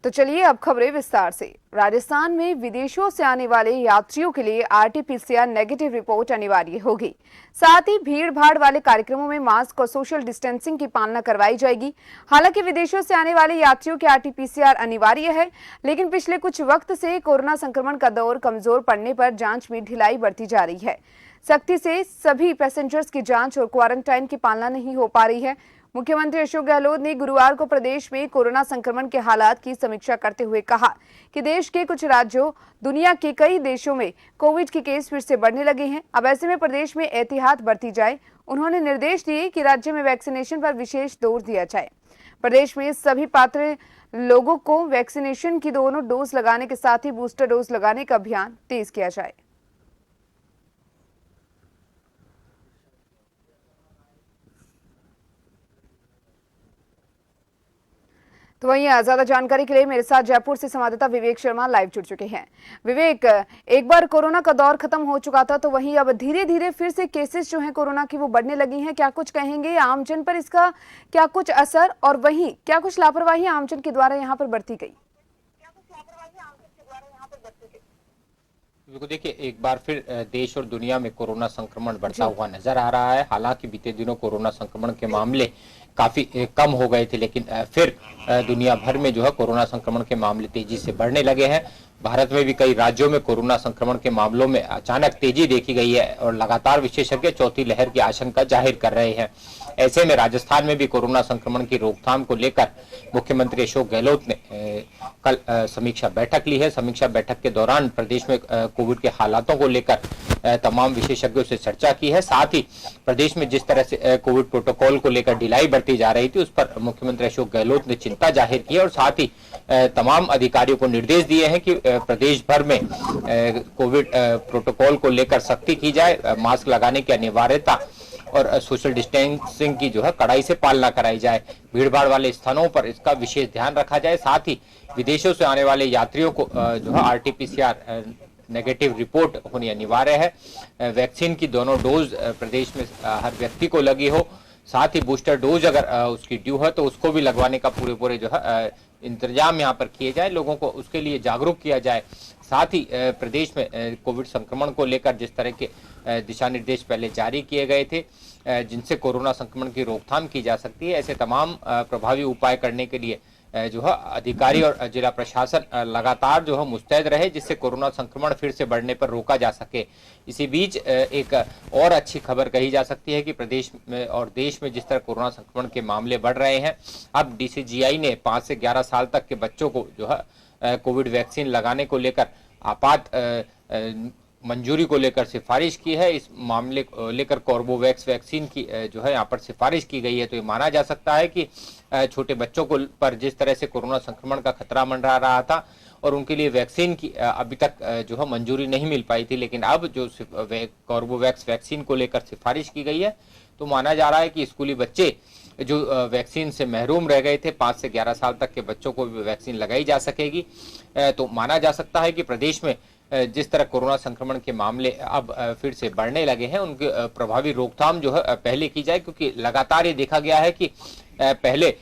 तो चलिए अब खबरें विस्तार से। राजस्थान में विदेशों से आने वाले यात्रियों के लिए आरटी-पीसीआर नेगेटिव रिपोर्ट अनिवार्य होगी। साथ ही भीड़ भाड़ वाले कार्यक्रमों में मास्क और सोशल डिस्टेंसिंग की पालना करवाई जाएगी। हालांकि विदेशों से आने वाले यात्रियों के आरटी-पीसीआर अनिवार्य है, लेकिन पिछले कुछ वक्त से कोरोना संक्रमण का दौर कमजोर पड़ने पर जांच में ढिलाई बरती जा रही है। सख्ती से सभी पैसेंजर्स की जांच और क्वारंटाइन की पालना नहीं हो पा रही है। मुख्यमंत्री अशोक गहलोत ने गुरुवार को प्रदेश में कोरोना संक्रमण के हालात की समीक्षा करते हुए कहा कि देश के कुछ राज्यों, दुनिया के कई देशों में कोविड के केस फिर से बढ़ने लगे हैं। अब ऐसे में प्रदेश में एहतियात बरती जाए। उन्होंने निर्देश दिए कि राज्य में वैक्सीनेशन पर विशेष जोर दिया जाए। प्रदेश में सभी पात्र लोगों को वैक्सीनेशन की दोनों डोज लगाने के साथ ही बूस्टर डोज लगाने का अभियान तेज किया जाए। तो वहीं ज्यादा जानकारी के लिए मेरे साथ जयपुर से संवाददाता विवेक शर्मा लाइव जुड़ चुके हैं। विवेक, एक बार कोरोना का दौर खत्म हो चुका था, तो वहीं अब धीरे धीरे फिर से केसेस जो हैं कोरोना की वो बढ़ने लगी हैं। क्या कुछ कहेंगे आमजन पर, इसका क्या कुछ असर, और वहीं क्या कुछ लापरवाही आमजन के द्वारा यहाँ पर बरती गई? बिल्कुल, देखिए एक बार फिर देश और दुनिया में कोरोना संक्रमण बढ़ता हुआ नजर आ रहा है। हालांकि बीते दिनों कोरोना संक्रमण के मामले काफी कम हो गए थे, लेकिन फिर दुनिया भर में जो है कोरोना संक्रमण के मामले तेजी से बढ़ने लगे हैं। भारत में भी कई राज्यों में कोरोना संक्रमण के मामलों में अचानक तेजी देखी गई है और लगातार विशेषज्ञ चौथी लहर की आशंका जाहिर कर रहे हैं। ऐसे में राजस्थान में भी कोरोना संक्रमण की रोकथाम को लेकर मुख्यमंत्री अशोक गहलोत ने कल समीक्षा बैठक ली है। समीक्षा बैठक के दौरान प्रदेश में कोविड के हालातों को लेकर तमाम विशेषज्ञों से चर्चा की है। साथ ही प्रदेश में जिस तरह से कोविड प्रोटोकॉल को लेकर ढिलाई बरती जा रही थी, उस पर मुख्यमंत्री अशोक गहलोत ने चिंता जाहिर की और साथ ही तमाम अधिकारियों को निर्देश दिए हैं कि प्रदेश भर में कोविड प्रोटोकॉल को लेकर सख्ती की जाए, मास्क लगाने की अनिवार्यता और सोशल डिस्टेंसिंग की जो है कड़ाई से पालना कराई जाए। भीड़भाड़ वाले स्थानों पर इसका विशेष ध्यान रखा जाए। साथ ही विदेशों से आने वाले यात्रियों को जो है आरटी-पीसीआर नेगेटिव रिपोर्ट होनी अनिवार्य है। वैक्सीन की दोनों डोज प्रदेश में हर व्यक्ति को लगी हो। साथ ही बूस्टर डोज अगर उसकी ड्यू है तो उसको भी लगवाने का पूरे जो है इंतजाम यहाँ पर किए जाए, लोगों को उसके लिए जागरूक किया जाए। साथ ही प्रदेश में कोविड संक्रमण को लेकर जिस तरह के दिशा निर्देश पहले जारी किए गए थे, जिनसे कोरोना संक्रमण की रोकथाम की जा सकती है, ऐसे तमाम प्रभावी उपाय करने के लिए जो है अधिकारी और जिला प्रशासन लगातार जो है मुस्तैद रहे, जिससे कोरोना संक्रमण फिर से बढ़ने पर रोका जा सके। इसी बीच एक और अच्छी खबर कही जा सकती है कि प्रदेश में और देश में जिस तरह कोरोना संक्रमण के मामले बढ़ रहे हैं, अब डीसीजीआई ने 5 से 11 साल तक के बच्चों को जो है कोविड वैक्सीन लगाने को लेकर आपात मंजूरी को लेकर सिफारिश की है। इस मामले को लेकर कॉर्बोवैक्स वैक्सीन की जो है यहाँ पर सिफारिश की गई है। तो ये माना जा सकता है कि छोटे बच्चों को पर जिस तरह से कोरोना संक्रमण का खतरा मंडरा रहा था और उनके लिए वैक्सीन की अभी तक जो है मंजूरी नहीं मिल पाई थी, लेकिन अब जो कॉर्बोवैक्स वैक्सीन को लेकर सिफारिश की गई है, तो माना जा रहा है कि स्कूली बच्चे जो वैक्सीन से महरूम रह गए थे, 5 से 11 साल तक के बच्चों को भी वैक्सीन लगाई जा सकेगी। तो माना जा सकता है कि प्रदेश में जिस तरह कोरोना संक्रमण के मामले अब फिर से बढ़ने लगे हैं, उनकी प्रभावी रोकथाम जो है पहले की जाए, क्योंकि लगातार ये देखा गया है कि पहले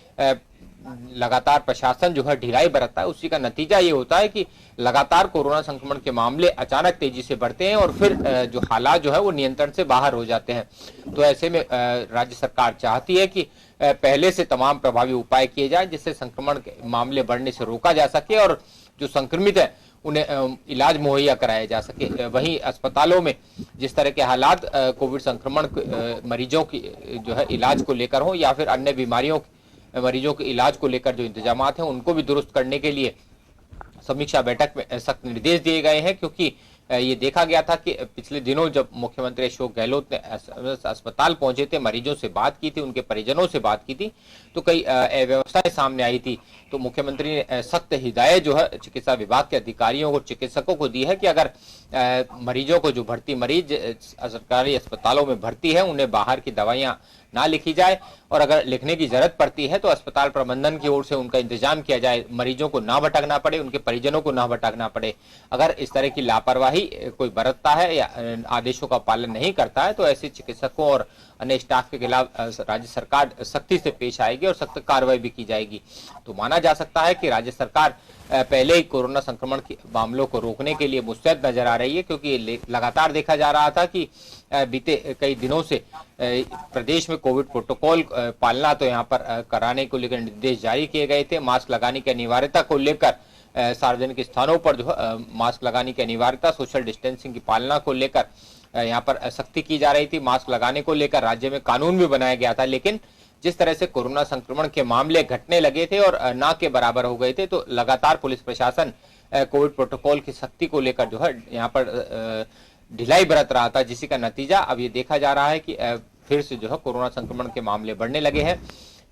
लगातार प्रशासन जो है ढिलाई बरतता है, उसी का नतीजा ये होता है कि लगातार कोरोना संक्रमण के मामले अचानक तेजी से बढ़ते हैं और फिर जो हालात जो है वो नियंत्रण से बाहर हो जाते हैं। तो ऐसे में राज्य सरकार चाहती है कि पहले से तमाम प्रभावी उपाय किए जाए, जिससे संक्रमण के मामले बढ़ने से रोका जा सके और जो संक्रमित है उन्हें इलाज मुहैया कराया जा सके। वहीं अस्पतालों में जिस तरह के हालात कोविड संक्रमण मरीजों की जो है इलाज को लेकर हो या फिर अन्य बीमारियों मरीजों के इलाज को लेकर जो इंतजामात हैं, उनको भी दुरुस्त करने के लिए समीक्षा बैठक में सख्त निर्देश दिए गए हैं। क्योंकि ये देखा गया था कि पिछले दिनों जब मुख्यमंत्री अशोक गहलोत ने अस्पताल पहुंचे थे, मरीजों से बात की थी, उनके परिजनों से बात की थी, तो कई अव्यवस्थाएं सामने आई थी। तो मुख्यमंत्री ने सख्त हिदायत जो है चिकित्सा विभाग के अधिकारियों और चिकित्सकों को दी है कि अगर मरीजों को जो भर्ती मरीज सरकारी अस्पतालों में भर्ती है, उन्हें बाहर की दवाइयां ना लिखी जाए और अगर लिखने की जरूरत पड़ती है तो अस्पताल प्रबंधन की ओर से उनका इंतजाम किया जाए, मरीजों को ना भटकना पड़े, उनके परिजनों को ना भटकना पड़े। अगर इस तरह की लापरवाही कोई बरतता है या आदेशों का पालन नहीं करता है, तो ऐसे चिकित्सकों और अन्य स्टाफ के खिलाफ राज्य सरकार सख्ती से पेश आएगी और सख्त कार्रवाई भी की जाएगी। तो माना जा सकता है कि राज्य सरकार पहले ही कोरोना संक्रमण के मामलों को रोकने के लिए मुस्तैद नजर आ रही है, क्योंकि लगातार देखा जा रहा था कि बीते कई दिनों से प्रदेश में कोविड प्रोटोकॉल पालना तो यहाँ पर कराने को लेकर निर्देश जारी किए गए थे। मास्क लगाने की अनिवार्यता को लेकर सार्वजनिक स्थानों पर जो मास्क लगाने की अनिवार्यता, सोशल डिस्टेंसिंग की पालना को लेकर यहाँ पर सख्ती की जा रही थी। मास्क लगाने को लेकर राज्य में कानून भी बनाया गया था, लेकिन जिस तरह से कोरोना संक्रमण के मामले घटने लगे थे और ना के बराबर हो गए थे, तो लगातार पुलिस प्रशासन कोविड प्रोटोकॉल की सख्ती को लेकर जो है यहाँ पर ढिलाई बरत रहा था, जिसी का नतीजा अब ये देखा जा रहा है कि फिर से जो है कोरोना संक्रमण के मामले बढ़ने लगे हैं।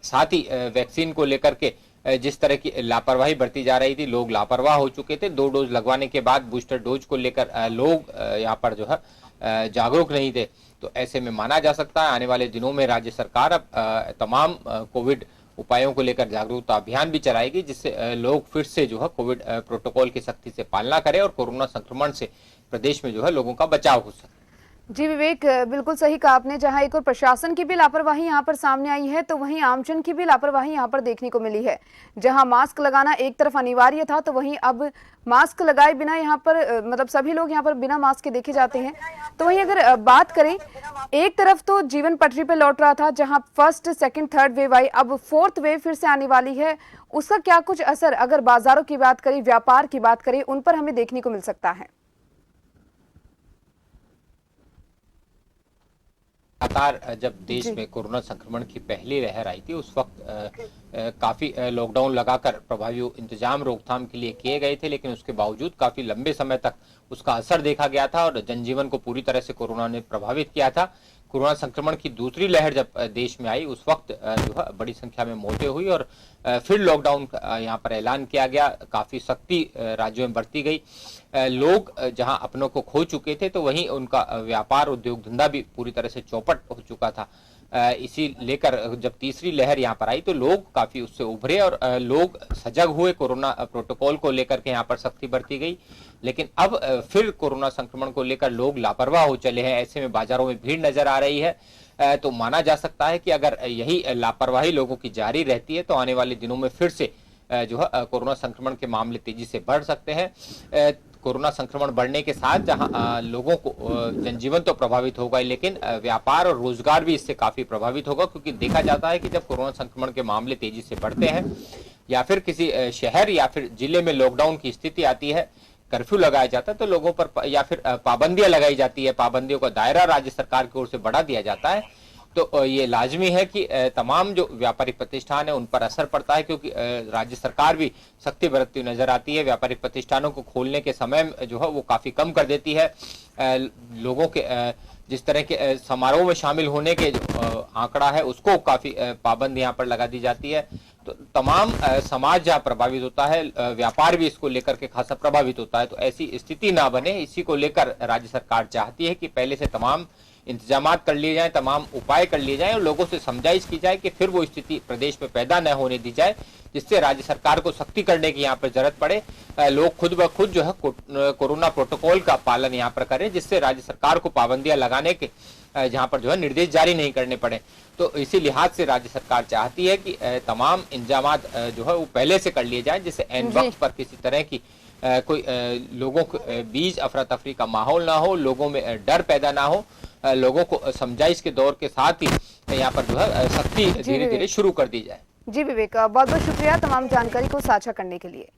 साथ ही वैक्सीन को लेकर के जिस तरह की लापरवाही बरती जा रही थी, लोग लापरवाह हो चुके थे। 2 डोज लगवाने के बाद बूस्टर डोज को लेकर लोग यहाँ पर जो है जागरूक नहीं थे। तो ऐसे में माना जा सकता है आने वाले दिनों में राज्य सरकार अब तमाम कोविड उपायों को लेकर जागरूकता अभियान भी चलाएगी, जिससे लोग फिर से जो है कोविड प्रोटोकॉल की सख्ती से पालना करें और कोरोना संक्रमण से प्रदेश में जो है लोगों का बचाव हो सके। जी विवेक, बिल्कुल सही कहा आपने। जहां एक और प्रशासन की भी लापरवाही यहां पर सामने आई है, तो वहीं आमजन की भी लापरवाही यहां पर देखने को मिली है। जहां मास्क लगाना एक तरफ अनिवार्य था, तो वहीं अब मास्क लगाए बिना यहां पर मतलब सभी लोग यहां पर बिना मास्क के देखे जाते हैं। तो वहीं अगर बात करें, एक तरफ तो जीवन पटरी पर लौट रहा था, जहां फर्स्ट, सेकेंड, थर्ड वेव आई, अब फोर्थ वेव फिर से आने वाली है। उसका क्या कुछ असर, अगर बाजारों की बात करें, व्यापार की बात करें, उन पर हमें देखने को मिल सकता है? लगातार जब देश में कोरोना संक्रमण की पहली लहर आई थी, उस वक्त काफी लॉकडाउन लगाकर प्रभावी इंतजाम रोकथाम के लिए किए गए थे, लेकिन उसके बावजूद काफी लंबे समय तक उसका असर देखा गया था और जनजीवन को पूरी तरह से कोरोना ने प्रभावित किया था। कोरोना संक्रमण की दूसरी लहर जब देश में आई, उस वक्त जो है बड़ी संख्या में मौतें हुई और फिर लॉकडाउन यहाँ पर ऐलान किया गया। काफी सख्ती राज्यों में बरती गई। लोग जहां अपनों को खो चुके थे, तो वहीं उनका व्यापार, उद्योग धंधा भी पूरी तरह से चौपट हो चुका था। इसी लेकर जब तीसरी लहर यहाँ पर आई, तो लोग काफी उससे उभरे और लोग सजग हुए। कोरोना प्रोटोकॉल को लेकर के यहाँ पर सख्ती बरती गई, लेकिन अब फिर कोरोना संक्रमण को लेकर लोग लापरवाह हो चले हैं। ऐसे में बाजारों में भीड़ नजर आ रही है। तो माना जा सकता है कि अगर यही लापरवाही लोगों की जारी रहती है, तो आने वाले दिनों में फिर से जो है कोरोना संक्रमण के मामले तेजी से बढ़ सकते हैं। कोरोना संक्रमण बढ़ने के साथ जहां लोगों को जनजीवन तो प्रभावित होगा, लेकिन व्यापार और रोजगार भी इससे काफी प्रभावित होगा, क्योंकि देखा जाता है कि जब कोरोना संक्रमण के मामले तेजी से बढ़ते हैं या फिर किसी शहर या फिर जिले में लॉकडाउन की स्थिति आती है, कर्फ्यू लगाया जाता है, तो लोगों पर या फिर पाबंदियां लगाई जाती है, पाबंदियों का दायरा राज्य सरकार की ओर से बढ़ा दिया जाता है। तो ये लाजमी है कि तमाम जो व्यापारिक प्रतिष्ठान है उन पर असर पड़ता है, क्योंकि राज्य सरकार भी सख्ती बरतती हुई नजर आती है। व्यापारिक प्रतिष्ठानों को खोलने के समय जो है वो काफी कम कर देती है। लोगों के जिस तरह के समारोह में शामिल होने के जो आंकड़ा है, उसको काफी पाबंदी यहाँ पर लगा दी जाती है। तो तमाम समाज जहाँ प्रभावित होता है, व्यापार भी इसको लेकर के खासा प्रभावित होता है। तो ऐसी स्थिति ना बने, इसी को लेकर राज्य सरकार चाहती है कि पहले से तमाम इंतजामात कर लिए जाएं, तमाम उपाय कर लिए जाएं और लोगों से समझाइश की जाए कि फिर वो स्थिति प्रदेश में पैदा न होने दी जाए, जिससे राज्य सरकार को सख्ती करने की यहाँ पर जरूरत पड़े। लोग खुद ब खुद जो है कोरोना प्रोटोकॉल का पालन यहाँ पर करें, जिससे राज्य सरकार को पाबंदियां लगाने के जहाँ पर जो है निर्देश जारी नहीं करने पड़े। तो इसी लिहाज से राज्य सरकार चाहती है कि तमाम इंतजामात जो है वो पहले से कर लिए जाए, जिससे एन वक्त पर किसी तरह की कोई लोगों के बीच अफरा तफरी का माहौल ना हो, लोगों में डर पैदा ना हो। लोगों को समझाइश के दौर के साथ ही यहाँ पर जो है सख्ती धीरे धीरे शुरू कर दी जाए। जी विवेक, बहुत बहुत शुक्रिया तमाम जानकारी को साझा करने के लिए।